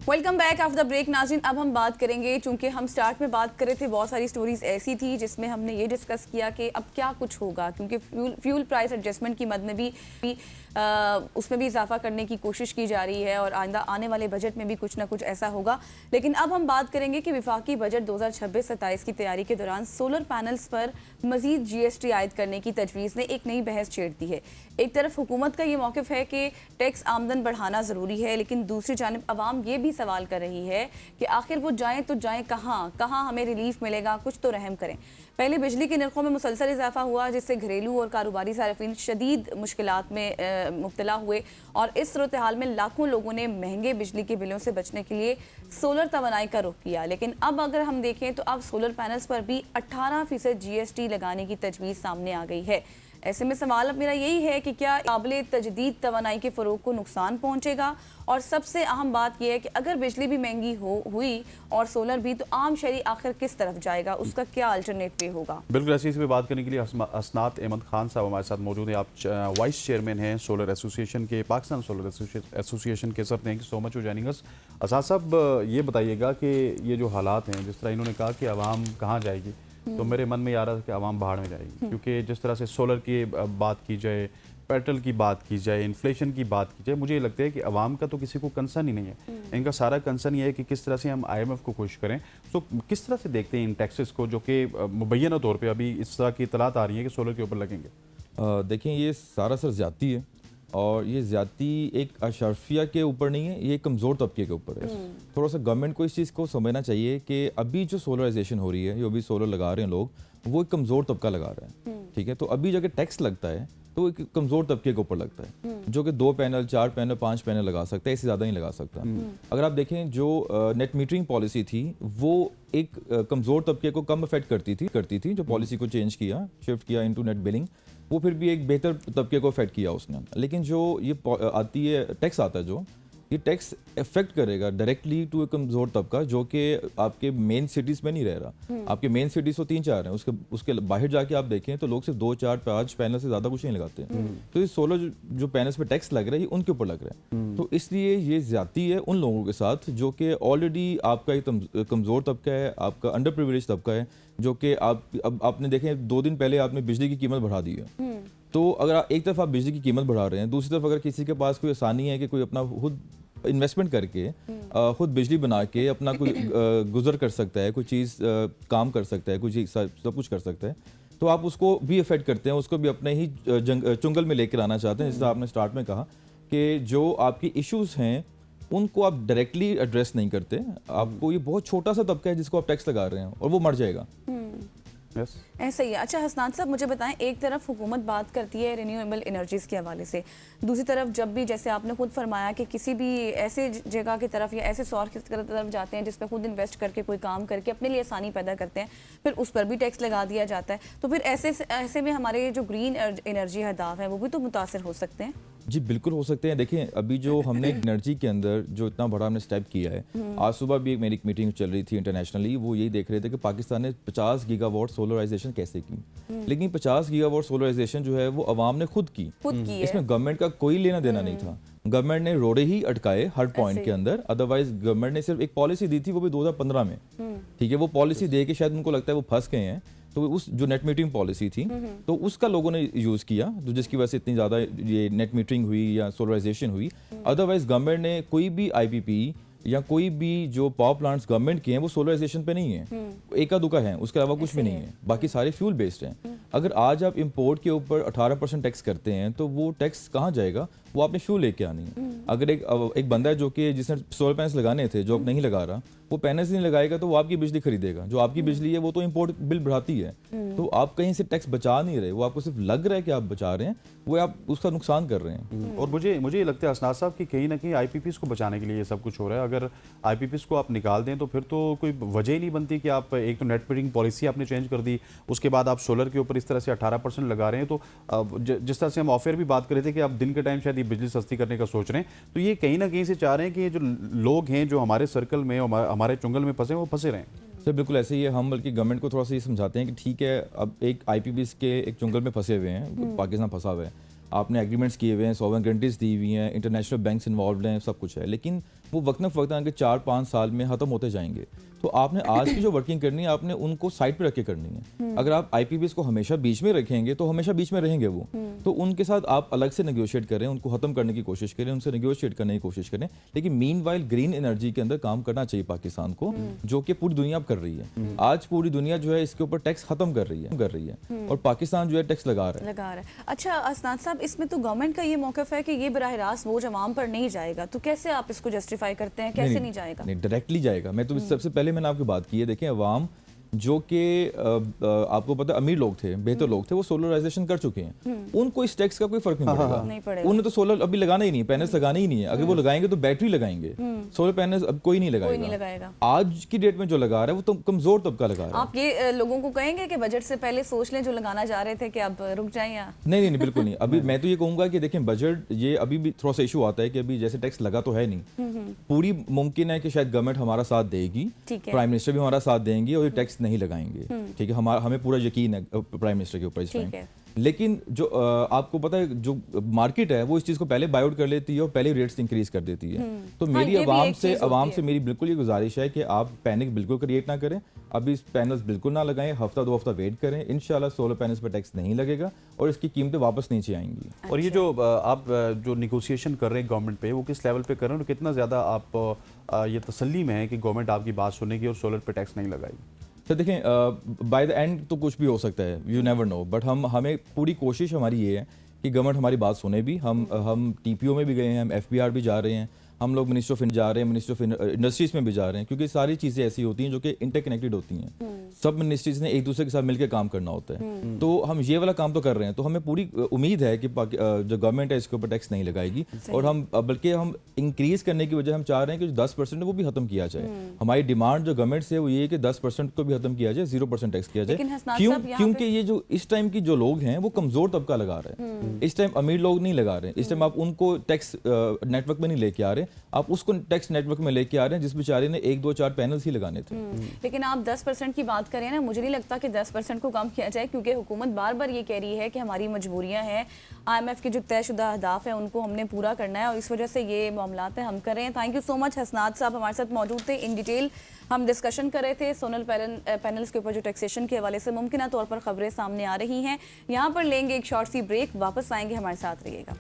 Welcome back after the break नाज़रीन। अब हम बात करेंगे, चूंकि हम स्टार्ट में बात कर रहे थे, बहुत सारी स्टोरीज ऐसी थी जिसमें हमने ये डिस्कस किया कि अब क्या कुछ होगा, क्योंकि फ्यूल प्राइस एडजस्टमेंट की मद में भी उसमें भी इजाफा करने की कोशिश की जा रही है और आइंदा आने वाले बजट में भी कुछ ना कुछ ऐसा होगा। लेकिन अब हम बात करेंगे कि विफाकी बजट 2026-27 की तैयारी के दौरान सोलर पैनल्स पर मजीद GST आयद करने की तजवीज़ ने एक नई बहस छेड़ दी है। एक तरफ हुकूमत का ये मौक़िफ़ है कि टैक्स आमदन बढ़ाना ज़रूरी है, लेकिन दूसरी जानिब अवाम ये भी सवाल कर रही है कि आखिर वो जाएँ तो जाएँ कहाँ हमें रिलीफ मिलेगा, कुछ तो रहम करें। पहले बिजली के नरखों में मुसलसल इजाफा हुआ, जिससे घरेलू और कारोबारी सार्फिन शदीद मुश्किलात में मुब्तला हुए और इस सूरत हाल में लाखों लोगों ने महंगे बिजली के बिलों से बचने के लिए सोलर तवानाई का रुख किया। लेकिन अब अगर हम देखें तो अब सोलर पैनल्स पर भी 18% GST लगाने की तजवीज़ सामने आ गई है। ऐसे में सवाल अब मेरा यही है कि क्या काबिल तजदीद तवानाई के फ़रोग को नुकसान पहुँचेगा, और सबसे अहम बात यह है कि अगर बिजली भी महंगी हुई और सोलर भी, तो आम शहरी आखिर किस तरफ जाएगा, उसका क्या अल्टरनेटिव होगा। बिल्कुल ऐसी इस पर बात करने के लिए असनात अहमद खान साहब हमारे साथ मौजूद हैं। आप वाइस चेयरमैन हैं सोलर एसोसिएशन के, पाकिस्तान सोलर एसोसिएशन के। Sir, thank you so much for joining us. असाद साहब, ये बताइएगा कि ये जो हालात हैं, जिस तरह इन्होंने कहा कि आवाम कहाँ जाएगी, तो मेरे मन में ये आ रहा था कि आवाम बाहर में जाएगी, क्योंकि जिस तरह से सोलर की बात की जाए, पेट्रोल की बात की जाए, इन्फ्लेशन की बात की जाए, मुझे ये लगता है कि आवाम का तो किसी को कंसर्न ही नहीं है। इनका सारा कंसर्न ये है कि किस तरह से हम IMF को खुश करें। तो किस तरह से देखते हैं इन टैक्सेस को, जो कि मुबैना तौर पे अभी इस तरह की इतलात आ रही है कि सोलर के ऊपर लगेंगे? देखें, ये सारा सर ज़्यादती है, और ये ज़्यादती एक अशरफिया के ऊपर नहीं है, ये कमज़ोर तबके के ऊपर है। थोड़ा सा गवर्नमेंट को इस चीज़ को समझना चाहिए कि अभी जो सोलराइजेशन हो रही है, जो अभी सोलर लगा रहे हैं लोग, वो एक कमज़ोर तबका लगा रहा है। ठीक है, तो अभी जगह टैक्स लगता है तो एक कमज़ोर तबके के ऊपर लगता है, जो कि 2 पैनल, 4 पैनल, 5 पैनल लगा सकता है, इससे ज़्यादा नहीं लगा सकता। अगर आप देखें, जो नेट मीटरिंग पॉलिसी थी, वो एक कमज़ोर तबके को कम अफेक्ट करती थी। जो पॉलिसी को चेंज किया, शिफ्ट किया इनटू नेट बिलिंग, वो फिर भी एक बेहतर तबके को अफेक्ट किया उसने। लेकिन जो ये आती है, टैक्स आता है, जो ये टैक्स इफेक्ट करेगा डायरेक्टली टू ए कमजोर तबका, जो कि आपके मेन सिटीज़ में नहीं रह रहा। आपके मेन सिटीज़ तो 3-4 हैं, उसके बाहर जाके आप देखें तो लोग सिर्फ 2-4-5 पैनल से ज़्यादा कुछ नहीं लगाते हैं। तो ये सोलर जो पैनल्स पे टैक्स लग रहा है, ये उनके ऊपर लग रहा है। तो इसलिए ये ज़्यादती है उन लोगों के साथ जो कि ऑलरेडी आपका एक कमज़ोर तबका है, आपका अंडर प्रिविलेज तबका है, जो कि अब आपने देखें 2 दिन पहले आपने बिजली की कीमत बढ़ा दी है। तो अगर एक तरफ आप बिजली की कीमत बढ़ा रहे हैं, दूसरी तरफ अगर किसी के पास कोई आसानी है कि कोई अपना खुद इन्वेस्टमेंट करके खुद बिजली बना के अपना कोई गुजर कर सकता है, कोई चीज़ काम कर सकता है, कोई चीज़ सब कुछ कर सकता है, तो आप उसको भी अफेक्ट करते हैं, उसको भी अपने ही चुंगल में लेकर आना चाहते हैं। जैसे आपने स्टार्ट में कहा कि जो आपकी इश्यूज़ हैं उनको आप डायरेक्टली एड्रेस नहीं करते। आपको ये बहुत छोटा सा तबका है जिसको आप टैक्स लगा रहे हैं, और वो मर जाएगा। ऐसा ही है। अच्छा हसनान साहब, मुझे बताएं, एक तरफ हुकूमत बात करती है रिन्यूएबल एनर्जीज़ के हवाले से, दूसरी तरफ जब भी, जैसे आपने खुद फरमाया कि किसी भी ऐसे जगह की तरफ या ऐसे सोर्स की तरफ जाते हैं जिस पर खुद इन्वेस्ट करके कोई काम करके अपने लिए आसानी पैदा करते हैं, फिर उस पर भी टैक्स लगा दिया जाता है, तो फिर ऐसे में हमारे जो ग्रीन एनर्जी अहदाफ हैं वो भी तो मुतासर हो सकते हैं। जी बिल्कुल हो सकते हैं। देखें, अभी जो हमने एनर्जी के अंदर जो इतना बड़ा हमने स्टेप किया है, आज सुबह भी मेरी एक मीटिंग चल रही थी इंटरनेशनली, वो यही देख रहे थे कि पाकिस्तान ने 50 गीगावाट सोलराइजेशन कैसे की। लेकिन 50 गीगावाट सोलराइजेशन जो है वो अवाम ने खुद की है। इसमें गवर्नमेंट का कोई लेना देना नहीं था। गवर्नमेंट ने रोड़े ही अटकाए हर पॉइंट के अंदर। अदरवाइज गवर्नमेंट ने सिर्फ एक पॉलिसी दी थी, वो भी 2015 में। ठीक है, वो पॉलिसी दे के शायद उनको लगता है वो फंस गए हैं, तो उस जो नेट मीटरिंग पॉलिसी थी, तो उसका लोगों ने यूज़ किया, तो जिसकी वजह से इतनी ज़्यादा ये नेट मीटरिंग हुई या सोलराइजेशन हुई। अदरवाइज गवर्नमेंट ने कोई भी IPP या कोई भी जो पावर प्लांट्स गवर्नमेंट के हैं वो सोलराइजेशन पे नहीं है, एका दुका है, उसके अलावा कुछ भी नहीं है, बाकी सारे फ्यूल बेस्ड हैं। अगर आज आप इंपोर्ट के ऊपर 18% टैक्स करते हैं, तो वो टैक्स कहाँ जाएगा? वो आपने फ्यूल लेके आनी है। अगर एक बंदा है जो कि जिसने सोलर पैनल्स लगाने थे, जो अब नहीं लगा रहा, वो पैनल्स नहीं लगाएगा तो वो आपकी बिजली खरीदेगा। जो आपकी बिजली है वो तो इंपोर्ट बिल बढ़ाती है। तो आप कहीं से टैक्स बचा नहीं रहे, वो आपको सिर्फ लग रहा है कि आप बचा रहे हैं, वो आप उसका नुकसान कर रहे हैं। और मुझे ये लगता है असनाद साहब कि कहीं ना कहीं IPPs को बचाने के लिए ये सब कुछ हो रहा है। अगर IPPs को आप निकाल दें तो फिर तो कोई वजह ही नहीं बनती कि आप एक तो नेट मीटरिंग पॉलिसी आपने चेंज कर दी, उसके बाद आप सोलर के ऊपर इस तरह से 18% लगा रहे हैं। तो जिस तरह से हम ऑफेयर भी बात कर रहे थे कि आप दिन के टाइम शायद ये बिजली सस्ती करने का सोच रहे हैं, तो ये कहीं ना कहीं से चाह रहे हैं कि ये जो लोग हैं जो हमारे सर्कल में, हमारे चुंगल में फंसे, वो फंसे रहें। सर बिल्कुल ऐसे ही है। हम बल्कि गवर्नमेंट को थोड़ा सा ये समझाते हैं कि ठीक है, अब एक IPPs के एक चुंगल में फंसे हुए हैं, पाकिस्तान फंसा हुआ है, आपने एग्रीमेंट्स किए हुए हैं, सॉवरेन गारंटीज दी हुई हैं, इंटरनेशनल बैंक्स इन्वॉल्व हैं, सब कुछ है, लेकिन वो वक्त न वक्त आगे 4-5 साल में ख़त्म होते जाएंगे। तो आपने आज की जो वर्किंग करनी है आपने उनको साइड पे रख के करनी है। अगर आप आईपीपीएस को हमेशा बीच में रखेंगे तो हमेशा बीच में रहेंगे वो। तो उनके साथ आप अलग से नेगोशिएट करें, उनको खत्म करने की कोशिश करें, उनसे नेगोशिएट करने की कोशिश करें। लेकिन मीनवाइल ग्रीन एनर्जी के अंदर काम करना चाहिए पाकिस्तान को, जो कि पूरी दुनिया अब कर रही है। आज पूरी दुनिया जो है इसके ऊपर टैक्स खत्म कर रही है और पाकिस्तान जो है टैक्स लगा रहा है। अच्छा असनाद साहब, इसमें तो गवर्नमेंट का ये मौक़िफ़ है कि ये बराह रास्त बोझ अवाम पर नहीं जाएगा, तो कैसे आप इसको जस्टिफाई करते हैं, कैसे नहीं जाएगा? नहीं, डायरेक्टली जाएगा। मैं तो सबसे पहले मैंने आपकी बात की है, देखें अवाम जो कि आपको पता है अमीर लोग थे, बेहतर लोग थे, वो सोलराइजेशन कर चुके हैं, उनको इस टैक्स का कोई फर्क नहीं पड़ेगा। उन्हें तो सोलर अभी लगाना ही नहीं है, पैनल्स लगाने ही नहीं है। अगर वो लगाएंगे तो बैटरी लगाएंगे, सोलर पैनल्स अब कोई नहीं लगाएगा। आज की डेट में जो लगा रहा है वो तो कमजोर तबका लगा रहा है। आप ये लोगों को कहेंगे कि बजट से पहले सोच लें, जो लगाना जा रहे थे कि अब रुक जाएं या नहीं, बिल्कुल नहीं। अभी मैं तो ये कहूंगा कि देखें बजट ये अभी भी थोड़ा सा इशू आता है कि अभी जैसे टैक्स लगा तो है नहीं, पूरी मुमकिन है कि शायद गवर्नमेंट हमारा साथ देगी, प्राइम मिनिस्टर भी हमारा साथ देंगे और ये टैक्स नहीं लगाएंगे। ठीक है, हमें पूरा यकीन है प्राइम मिनिस्टर के ऊपर इस टाइम। लेकिन जो आपको पता है जो मार्केट है वो इस चीज़ को पहले बाय आउट कर लेती है और पहले रेट्स इंक्रीज कर देती है। तो मेरी आवाम से मेरी बिल्कुल ये गुजारिश है कि आप पैनिक बिल्कुल क्रिएट ना करें, अभी इस पैनल्स बिल्कुल ना लगाएं, हफ्ता 2 हफ्ता वेट करें, इंशाल्लाह सोलर पैनल्स पर टैक्स नहीं लगेगा और इसकी कीमतें वापस नीचे आएंगी। और ये जो आप जो निगोशिएशन कर रहे हैं गवर्नमेंट पे, वो किस लेवल पे कर रहे हैं और कितना ज़्यादा आप ये तसल्ली में है कि गवर्नमेंट आपकी बात सुनेगी और सोलर पे टैक्स नहीं लगाएगी? तो देखें बाय द एंड तो कुछ भी हो सकता है, यू नेवर नो, बट हमें पूरी कोशिश हमारी ये है कि गवर्नमेंट हमारी बात सुने भी। हम टीपीओ में भी गए हैं, हम एफबीआर भी जा रहे हैं, हम लोग मिनिस्टर ऑफ जा रहे हैं, मिनिस्टर ऑफ इंडस्ट्रीज में भी जा रहे हैं, क्योंकि सारी चीज़ें ऐसी होती हैं जो कि इंटरकनेक्टेड होती हैं। सब मिनिस्ट्रीज ने एक दूसरे के साथ मिलकर काम करना होता है। तो हम ये वाला काम तो कर रहे हैं, तो हमें पूरी उम्मीद है कि जो गवर्नमेंट है इसके ऊपर टैक्स नहीं लगाएगी और बल्कि हम इंक्रीज करने की वजह हम चाह रहे हैं कि जो 10% है वो भी खत्म किया जाए। हमारी डिमांड जो गवर्नमेंट से है वो ये है कि 10% को भी खत्म किया जाए, 0% टैक्स किया जाए। क्योंकि ये जो इस टाइम की जो लोग हैं वो कमजोर तबका लगा रहे हैं, इस टाइम अमीर लोग नहीं लगा रहे हैं। इस टाइम आप उनको टैक्स नेटवर्क में नहीं लेके आ रहे, आप उसको टैक्स नेटवर्क में लेके आ रहे हैं जिस बेचारे ने 1 2 4 पैनल्स ही लगाने थे। लेकिन आप 10% की बात करें ना, मुझे नहीं लगता कि 10% को कम किया जाए, क्योंकि हुकूमत बार बार ये कह रही है कि हमारी मजबूरियां हैं, IMF के जो तयशुदा अहदाफ हैं उनको हमने पूरा करना है और इस वजह से ये मामलात हैं हम कर रहे हैं। Thank you so much. Hasnad साहब हमारे साथ मौजूद थे, इन डिटेल हम डिस्कशन कर रहे थे सोलर पैनल्स के ऊपर जो टैक्सेशन के हवाले से मुमकिन तौर पर खबरें सामने आ रही हैं। यहाँ पर लेंगे एक शॉर्ट सी ब्रेक, वापस आएंगे, हमारे साथ रहिएगा।